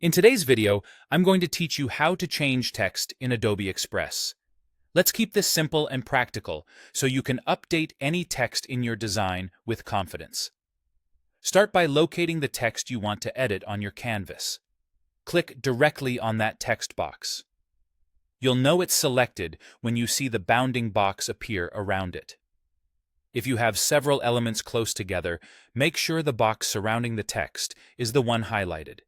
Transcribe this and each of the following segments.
In today's video, I'm going to teach you how to change text in Adobe Express. Let's keep this simple and practical so you can update any text in your design with confidence. Start by locating the text you want to edit on your canvas. Click directly on that text box. You'll know it's selected when you see the bounding box appear around it. If you have several elements close together, make sure the box surrounding the text is the one highlighted.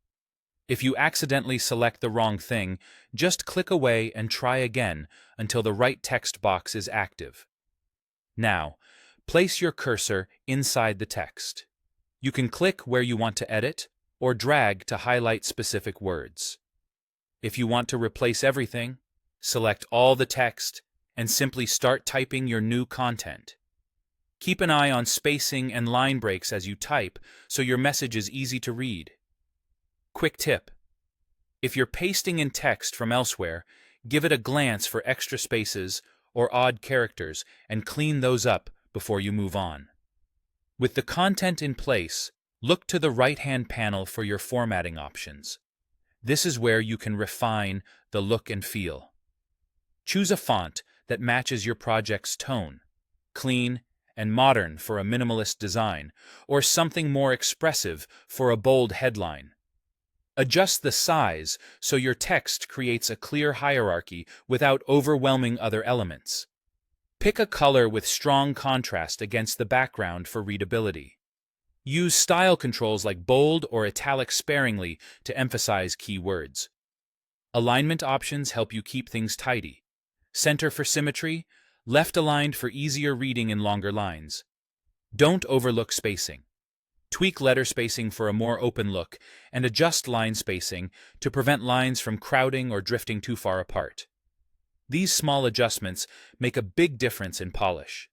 If you accidentally select the wrong thing, just click away and try again until the right text box is active. Now, place your cursor inside the text. You can click where you want to edit or drag to highlight specific words. If you want to replace everything, select all the text and simply start typing your new content. Keep an eye on spacing and line breaks as you type so your message is easy to read. Quick tip: if you're pasting in text from elsewhere, give it a glance for extra spaces or odd characters and clean those up before you move on. With the content in place, look to the right-hand panel for your formatting options. This is where you can refine the look and feel. Choose a font that matches your project's tone, clean and modern for a minimalist design, or something more expressive for a bold headline. Adjust the size so your text creates a clear hierarchy without overwhelming other elements. Pick a color with strong contrast against the background for readability. Use style controls like bold or italic sparingly to emphasize key words. Alignment options help you keep things tidy. Center for symmetry, left aligned for easier reading in longer lines. Don't overlook spacing. Tweak letter spacing for a more open look, and adjust line spacing to prevent lines from crowding or drifting too far apart. These small adjustments make a big difference in polish.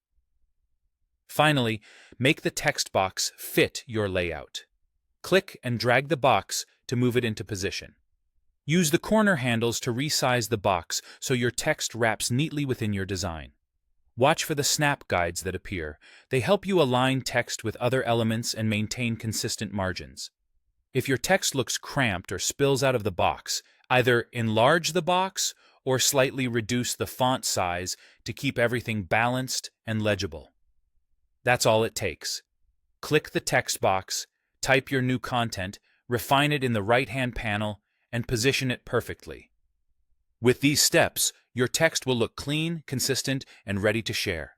Finally, make the text box fit your layout. Click and drag the box to move it into position. Use the corner handles to resize the box so your text wraps neatly within your design. Watch for the snap guides that appear. They help you align text with other elements and maintain consistent margins. If your text looks cramped or spills out of the box, either enlarge the box or slightly reduce the font size to keep everything balanced and legible. That's all it takes. Click the text box, type your new content, refine it in the right-hand panel, and position it perfectly. With these steps, your text will look clean, consistent, and ready to share.